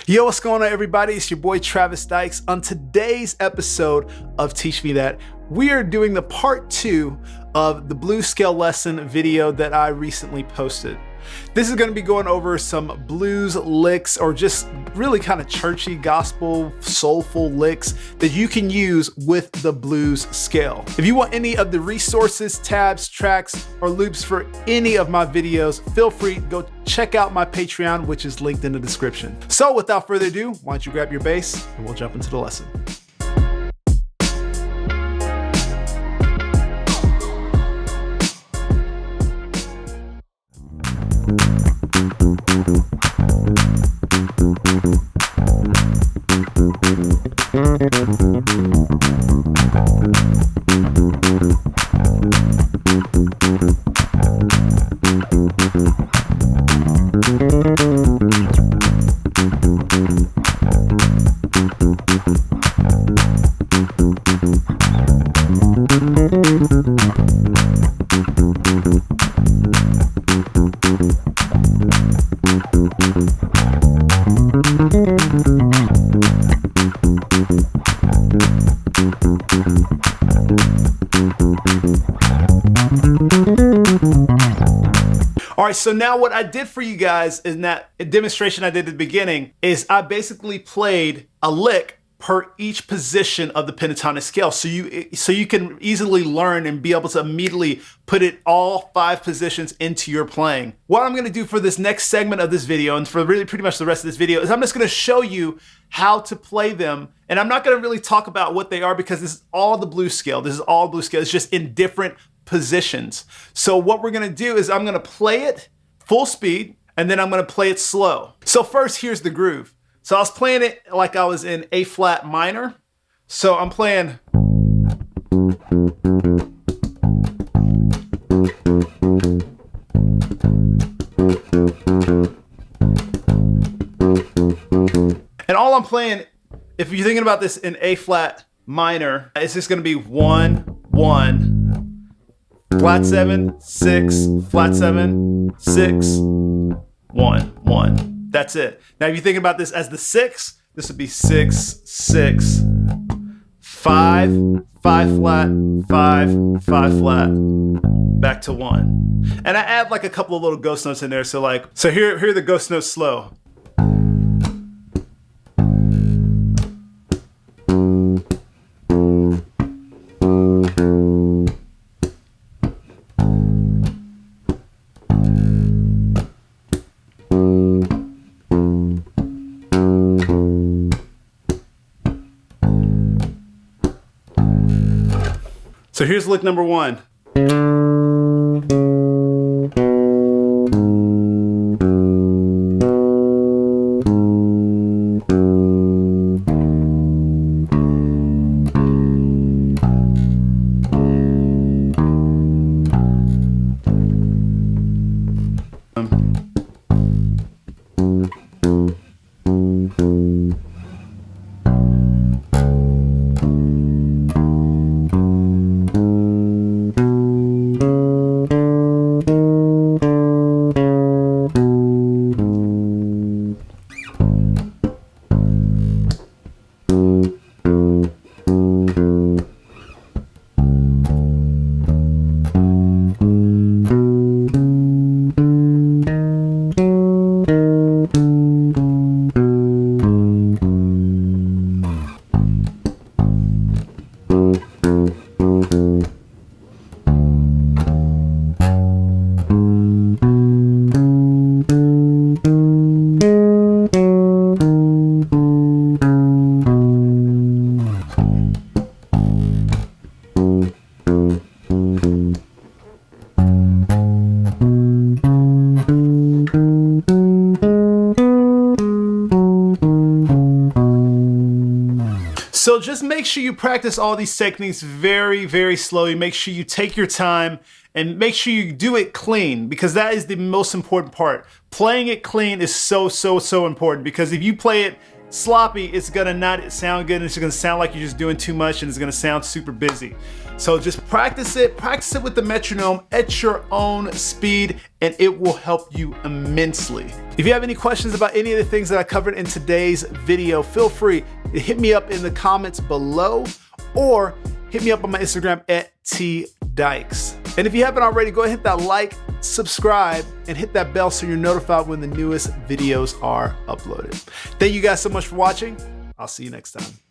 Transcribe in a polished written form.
Yo, what's going on, everybody? It's your boy Travis Dykes. On today's episode of Teach Me That, we are doing the part 2 of the blues scale lesson video that I recently posted. This is going to be going over some blues licks, or just really kind of churchy, gospel, soulful licks that you can use with the blues scale. If you want any of the resources, tabs, tracks, or loops for any of my videos, feel free to go check out my Patreon, which is linked in the description. So without further ado, why don't you grab your bass and we'll jump into the lesson. All right, so now what I did for you guys in that demonstration I did at the beginning is I basically played a lick per each position of the pentatonic scale, so you can easily learn and be able to immediately put it all 5 positions into your playing. What I'm going to do for this next segment of this video, and for really pretty much the rest of this video, is I'm just going to show you how to play them, and I'm not going to really talk about what they are because this is all the blues scale. This is all blues scale. It's just in different positions. So what we're going to do is I'm going to play it full speed, and then I'm going to play it slow. So first, here's the groove. So I was playing it like I was in A flat minor. So I'm playing. And all I'm playing, if you're thinking about this in A flat minor, it's just going to be 1, 1, flat 7, 6, flat 7, 6, 1, 1. That's it. Now, if you think about this as the 6, this would be 6, 6, 5, 5 flat, 5, 5 flat, back to 1. And I add like a couple of little ghost notes in there. So here are the ghost notes slow. So here's lick number 1. So just make sure you practice all these techniques very, very slowly. Make sure you take your time and make sure you do it clean, because that is the most important part. Playing it clean is so important, because if you play it sloppy, it's gonna not sound good, and it's gonna sound like you're just doing too much, and it's gonna sound super busy. So just practice it with the metronome at your own speed, and it will help you immensely. If you have any questions about any of the things that I covered in today's video, feel free to hit me up in the comments below, or hit me up on my Instagram at @Dykes. And if you haven't already, go ahead and hit that like, subscribe, and hit that bell so you're notified when the newest videos are uploaded. Thank you guys so much for watching. I'll see you next time.